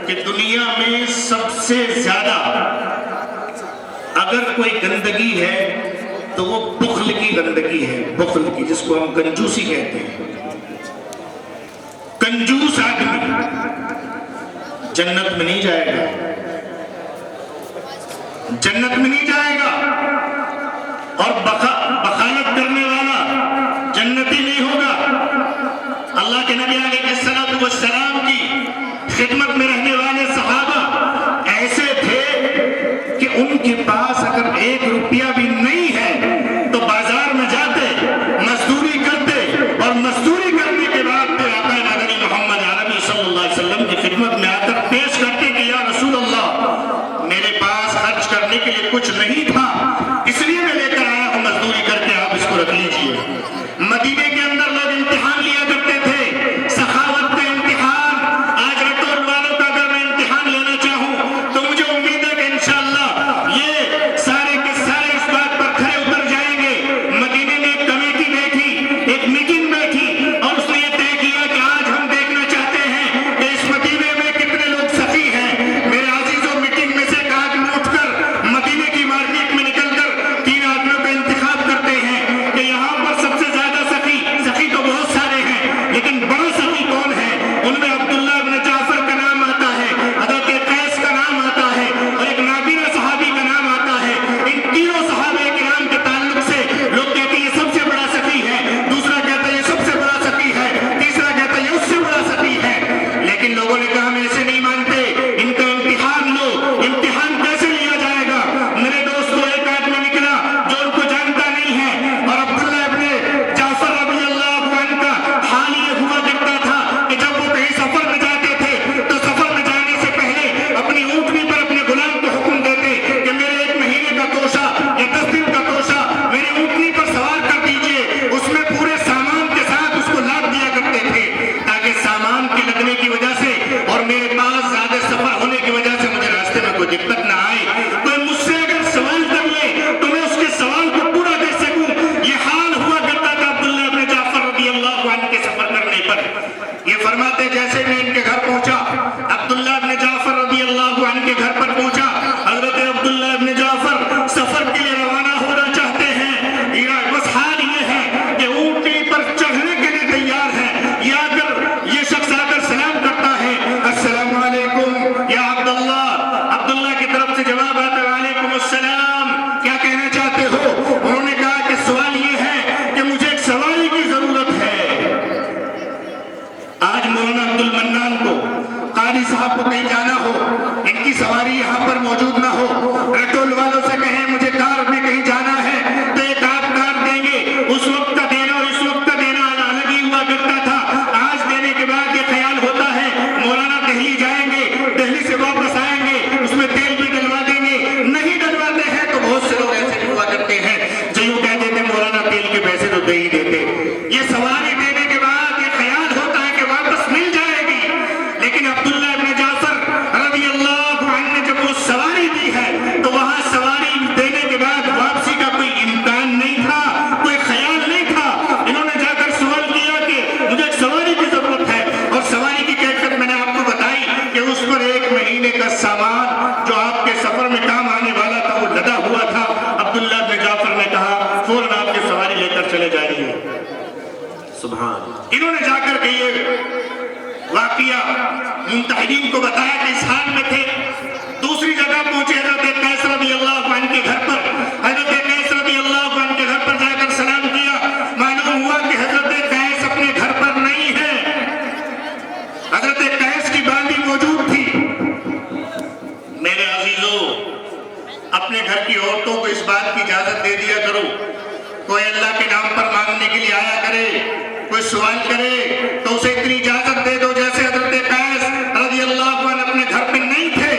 کہ دنیا میں سب سے زیادہ اگر کوئی گندگی ہے تو وہ بخل کی گندگی ہے، بخل کی، جس کو ہم کنجوسی کہتے ہیں۔ کنجوس آدمی جنت میں نہیں جائے گا، جنت میں نہیں جائے گا، اور بخالت کرنے والا جنتی نہیں ہوگا۔ اللہ کے نبی علیہ الصلوۃ والسلام کی خدمت میں رہنے والے صحابہ ایسے تھے کہ ان کے پاس اگر 1 روپیہ بھی نہیں ہے تو بازار میں جاتے، مزدوری کرتے، اور مزدوری کرنے کے بعد پھر آقا نبی محمد عربی صلی اللہ علیہ وسلم کی خدمت میں آ کر پیش کرتے کہ یا رسول اللہ، میرے پاس خرچ کرنے کے لیے کچھ نہیں تھا، اس لیے میں لے کر آیا ہوں، مزدوری کر کے آپ اس کو رکھ لیجئے۔ مدینے کے اندر لوگ امتحان لیا کرتے تھے، سخاوت کا امتحان۔ آج رٹول والوں کا اگر میں امتحان لینا چاہوں تو مجھے امید ہے کہ انشاءاللہ یہ سارے کے سارے اس بات پر کھڑے اتر جائیں گے۔ مدینے میں ایک کمیٹی بیٹھی، ایک میٹنگ بیٹھی، اور اس نے یہ طے کیا کہ آج ہم دیکھنا چاہتے ہیں کہ اس مدینے میں کتنے لوگ سخی ہیں۔ میرے عزیزوں، میٹنگ میں سے ایک آدمی اٹھ کر مدینے کی مارکیٹ میں نکل کر 3 آدمیوں کا انتخاب کرتے ہیں کہ یہاں پر سب سے زیادہ سخی تو بہت سارے ہیں، لیکن بڑا سخی کون ہے؟ ان میں عبداللہ بن جعفر کا نام آتا ہے، حضرت قیس کا نام آتا ہے، اور ایک نابینا صحابی کا نام آتا ہے۔ ان تینوں صحابہ کرام کے تعلق سے لوگ کہتے ہیں یہ سب سے بڑا سخی ہے، دوسرا کہتا ہے یہ سب سے بڑا سخی ہے، تیسرا کہتا ہے یہ اس سے بڑا سخی ہے۔ لیکن لوگوں نے کہا ہم ایسے نہیں مانتے، ان کا امتحان لو۔ امتحان کیسے لیا جائے گا؟ میرے دوستوں، ایک آدمی نکلا جو ان کو جانتا نہیں ہے، اور عبداللہ ابن جعفر رضی اللہ عنہ کا حال یہ ہوا کرتا تھا کہ جب وہ کہیں سفر میں جاتے تھے تو سفر میں جانے سے پہلے اپنی اونٹنی پر اپنے غلام کو حکم دیتے کہ میرے 1 مہینے کا توشہ یا 10 دن کا توشہ میری اونٹنی پر سوار کر دیجئے۔ اس میں پورے سامان کے ساتھ اس کو لاد دیا کرتے تھے تاکہ سامان کے لگنے کی وجہ سے اور میرے پاس زیادہ سفر ہونے کی وجہ سے مجھے راستے میں کوئی دقت نہ آئے۔ کوئی مجھ سے اگر سوال کر لے تو میں اس کے سوال کو پورا کر سکوں۔ یہ حال ہوا کرتا تھا عبداللہ بن جعفر رضی اللہ عنہ کے سفر کرنے پر۔ یہ فرماتے جیسے میں ان کے گھر پہنچا، عبداللہ بن جعفر رضی اللہ عنہ کے گھر پر پہنچا، حضرت عبداللہ بن جعفر سفر کے لیے روانہ ہونا چاہتے ہیں۔ بس حال یہ ہے کہ اونٹنی پر چڑھنے کے لیے تیار ہے، یہ شخص آ کر سلام کرتا ہے، السلام علیکم یا عبداللہ۔ عبداللہ کی طرف سے جواب آتا ہے وعلیکم السلام، کیا کہنا چاہتے ہو؟ انہوں نے کہا کہ سوال یہ ہے کہ مجھے ایک سواری کی ضرورت ہے۔ آج مولانا عبد المنان کو، قاری صاحب کو کہیں جانا ہو، ان کی سواری یہاں پر موجود نہ ہو، رٹول والوں سے کہیں مجھے کار میں کہیں جانا ہے تو ایک آپ کار دیں گے۔ اس وقت کا دینا اور اس وقت کا دینا الگ ہی ہوا کرتا تھا۔ آج دینے کے بعد یہ خیال ہوتا ہے مولانا دہلی جائیں گے، دہلی سے واپس آئیں گے، اس میں تیل بھی ڈلوا دیں گے۔ نہیں ڈلواتے ہیں تو بہت سے لوگ ایسے ہوا کرتے ہیں جو یوں کہتے تھے مولانا تیل کے پیسے تو دے ہی دیتے۔ یہ سواری دینے کے بعد یہ خیال ہوتا ہے کہ واپس مل جائے گی، لیکن عبداللہ بن جعفر رضی اللہ عنہ نے جب وہ سواری دی ہے تو وہاں سواری دینے کے بعد واپسی کا کوئی امکان نہیں تھا، کوئی خیال نہیں تھا۔ انہوں نے جا کر سوال کیا کہ مجھے ایک سواری کی ضرورت ہے، اور سواری کی کیفیت میں نے آپ کو بتائی کہ اس پر 1 مہینے کا سامان جو آپ کے سفر میں کام آنے والا تھا وہ لدا ہوا تھا۔ عبداللہ بن جعفر نے کہا فوراً آپ کی سواری لے کر چلے جائیے۔ سبحان۔ انہوں نے جا کر کے یہ واقعہ ممتحنین کو بتایا کہ اس حال میں تھے۔ دوسری جگہ پہنچے حضرت قیس رضی اللہ عنہ کے گھر پر، حضرت قیس رضی اللہ عنہ کے گھر پر جا کر سلام کیا۔ معلوم ہوا کہ حضرت قیس اپنے گھر پر نہیں ہے، حضرت قیس کی باندی موجود تھی۔ میرے عزیزو، اپنے گھر کی عورتوں کو اس بات کی اجازت دے دیا کرو، کوئی اللہ کے نام پر مانگنے کے لیے آیا کرے، کوئی سوال کرے تو اسے اتنی اجازت دے دو جیسے حضرت قیس رضی اللہ عنہ اپنے گھر پہ نہیں تھے۔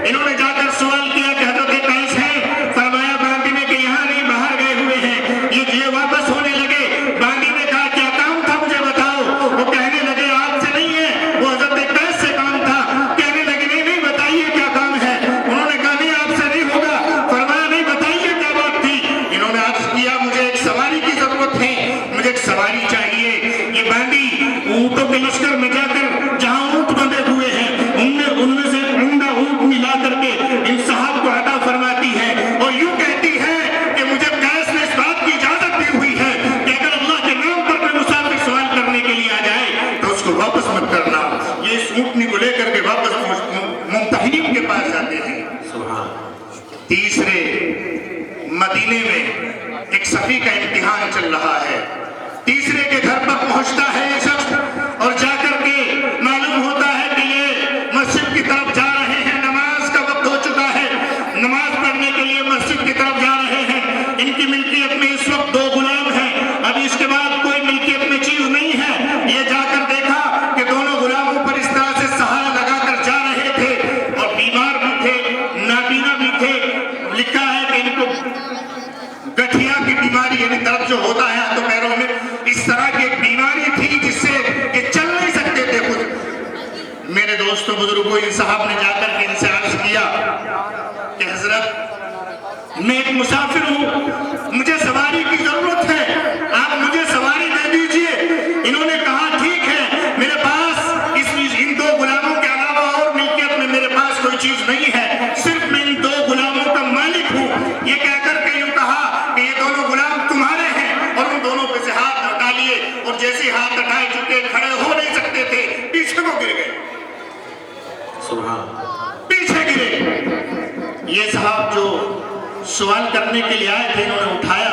انہوں نے جا کر سوال کیا کہ حضرت قیس ہے؟ فرمایا باندی نے کہ یہاں نہیں، باہر گئے ہوئے ہیں۔ یہ واپس ہونے لگے، باندی نے کہا کیا کام تھا مجھے بتاؤ؟ وہ کہنے لگے آپ سے نہیں ہے، وہ حضرت قیس سے کام تھا۔ کہنے لگے نہیں بتائیے کیا کام ہے؟ انہوں نے کہا نہیں آپ سے نہیں ہوگا۔ فرمایا نہیں بتائیے کیا بات تھی؟ انہوں نے عرض کیا مجھے ایک سواری کی ضرورت ہے، مجھے ایک سواری چاہیے۔ یہ باندی اونٹوں کے لشکر میں جا کر لے کر کے واپس ممتحنین کے پاس جاتے ہیں۔ تیسرے مدینے میں ایک سخی کا امتحان چل رہا ہے، تیسرے کے گھر پر پہنچتا ہے یہ شخص اور جا کر کے معلوم ہوتا ہے کہ یہ مسجد کی طرف جا رہے ہیں، نماز کا وقت ہو چکا ہے، نماز پڑھنے کے لیے مسجد کی طرف جا رہے ہیں۔ ان کی ملکیت میں اس وقت 2 غلام ہیں، ابھی اس کے بعد کوئی ملکیت میں چیز نہیں ہے۔ یہ جا کر دیکھا کہ دونوں غلاموں پر اس طرح سے سہارا لگا کر جا رہے تھے اور بیمار بھی تھے، نابینا بھی تھے۔ لکھا ہے کہ ان کو گٹھیا کی بیماری یعنی درد جو ہوتا ہے ہاتھوں پیروں میں، اس طرح کی ایک بیماری تھی جس سے یہ چل نہیں سکتے تھے خود۔ میرے دوستوں بزرگوں، ان صاحب نے جا کر کے ان سے عرض کیا کہ حضرت میں ایک مسافر ہوں، مجھے سواری کی ضرورت ہے، آپ مجھے سواری دے دیجئے۔ انہوں نے کہا ٹھیک ہے، میرے پاس ان 2 غلاموں کے علاوہ اور ملکیت میں میرے پاس کوئی چیز نہیں ہے، صرف میں ان 2 غلاموں کا مالک ہوں۔ یہ کہہ کر کے یوں کہا کہ یہ دونوں غلام تمہارے ہیں، اور ان دونوں پہ سے ہاتھ ہٹا لیے، اور جیسے ہاتھ ہٹائے چکے کھڑے ہو نہیں سکتے تھے، پیچھے کو گر گئے، پیچھے گرے۔ یہ صاحب جو سوال کرنے کے لیے آئے تھے، انہوں نے اٹھایا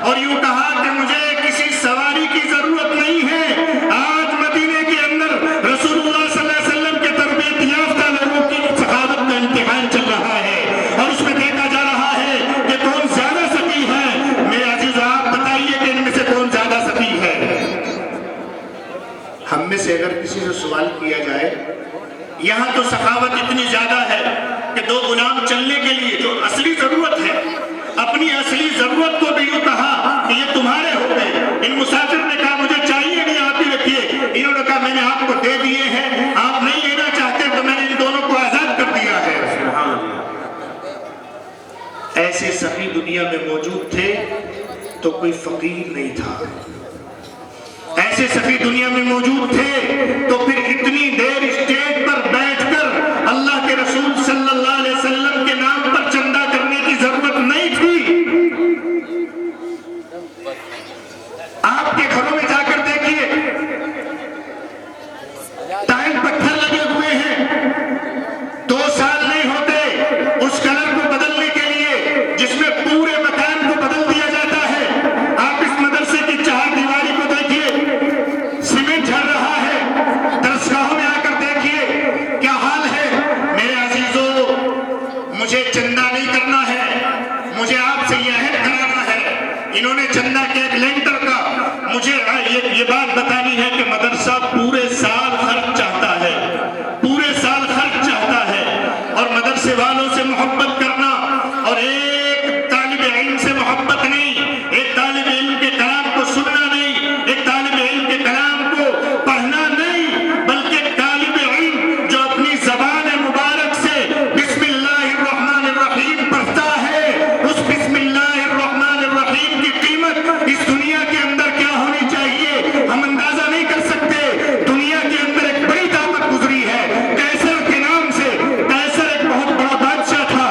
اور یوں کہا کہ مجھے کسی سواری کی ضرورت نہیں ہے، آج مدینے کے اندر رسول اللہ صلی اللہ علیہ وسلم کے تربیت یافتہ لوگوں کی سخاوت کا امتحان چل رہا ہے، اور اس میں دیکھا جا رہا ہے کہ کون زیادہ سخی ہے۔ میرے عزیز آپ بتائیے کہ ان میں سے کون زیادہ سخی ہے؟ ہم میں سے اگر کسی سے سوال کیا جائے، یہاں تو سخاوت اتنی زیادہ ہے کہ 2 غلام چلنے کے لیے جو اصلی ضرورت ہے، اپنی اصلی ضرورت کو بھی یوں کہا کہ یہ تمہارے ہو گئے۔ ان مسافر نے کہا مجھے چاہیے نہیں، آپ ہی رکھیے۔ انہوں نے کہا میں نے آپ کو دے دیے ہیں، آپ نہیں لینا چاہتے تو میں نے ان دونوں کو آزاد کر دیا ہے۔ ایسے سخی دنیا میں موجود تھے تو کوئی فقیر نہیں تھا، ایسے سخی دنیا میں موجود تھے تو پھر اتنی دیر اسٹیج پر بیٹھ کر اللہ کے رسول صلی اللہ علیہ وسلم کے نام پر چندہ کرنے کی ضرورت نہیں تھی۔ آپ کے گھروں میں جا کر دیکھیے، ٹائل پتھر لگے ہوئے ہیں، 2 سال نہیں ہوتے اس کلر کو بدلنے کے لیے جس میں پورے مکان کو بدل دیا جاتا ہے۔ آپ اس مدرسے کی 4 دیواری کو دیکھیے، سیمنٹ جھڑ رہا ہے، درسگاہوں میں آ کر دیکھیے کیا حال ہے۔ میرے عزیزوں، مجھے چندہ نہیں کرنا ہے، مجھے آپ سے یہ عہد کرانا ہے۔ انہوں نے چندہ کے ایک لینٹر کا مجھے یہ بات بتانی ہے کہ مدرسہ پورے سال خرچ چاہتا ہے، پورے سال خرچ چاہتا ہے، اور مدرسے والوں سے محبت کرنا، اور ایک طالب علم سے محبت نہیں، ایک طالب علم کے کلام کو سننا نہیں، ایک طالب علم کے کلام کو پڑھنا نہیں، بلکہ طالب علم جو اپنی زبان مبارک سے بسم اللہ الرحمن الرحیم پڑھتا ہے، اس بسم اللہ الرحمن الرحیم کی قیمت اس دنیا کے اندر کیا ہونی چاہیے ہم اندازہ نہیں کر سکتے۔ دنیا کے اندر ایک بڑی طاقت گزری ہے، قیصر کے نام سے۔ قیصر ایک بہت بڑا بادشاہ تھا،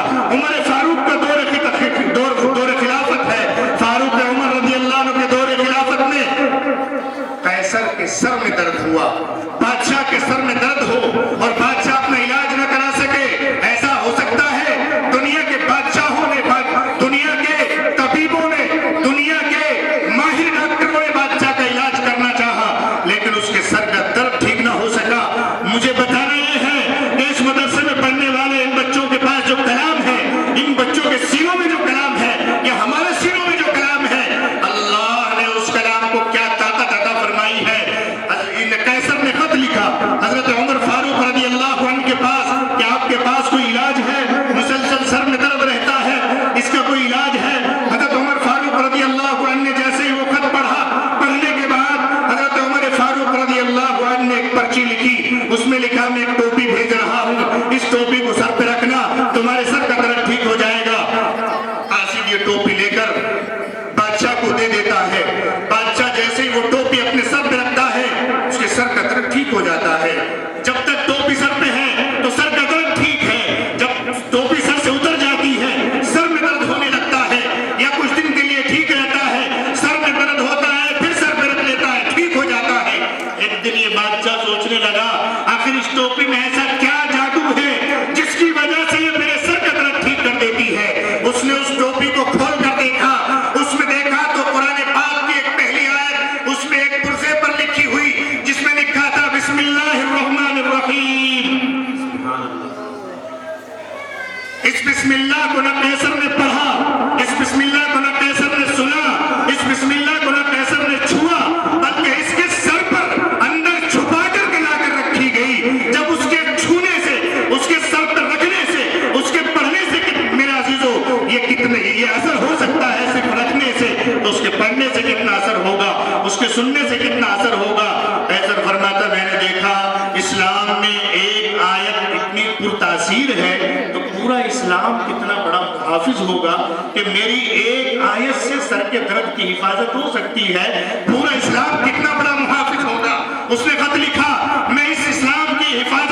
اس بسم اللہ کو نہ قیصر نے پڑھا، اس بسم اللہ کو نہ قیصر نے سنا، اس بسم اللہ کو نہ قیصر نے چھوا، بلکہ اس کے سر پر اندر چھپا کر کے لا کر رکھی گئی۔ جب اس کے چھونے سے، اس کے سر پر رکھنے سے، اس کے پڑھنے سے میرے عزیزو یہ اثر ہو سکتا ہے صرف رکھنے سے، تو اس کے پڑھنے سے کتنا اثر ہوگا، اس کے سننے سے کتنا اثر ہوگا۔ قیصر فرماتا میں نے دیکھا اسلام میں ایک آیت اتنی پرتاثیر ہے تو پورا اسلام کتنا بڑا محافظ ہوگا کہ میری ایک آیت سے سر کے درد کی حفاظت ہو سکتی ہے، پورا اسلام کتنا بڑا محافظ ہوگا۔ اس نے خط لکھا میں اس اسلام کی حفاظت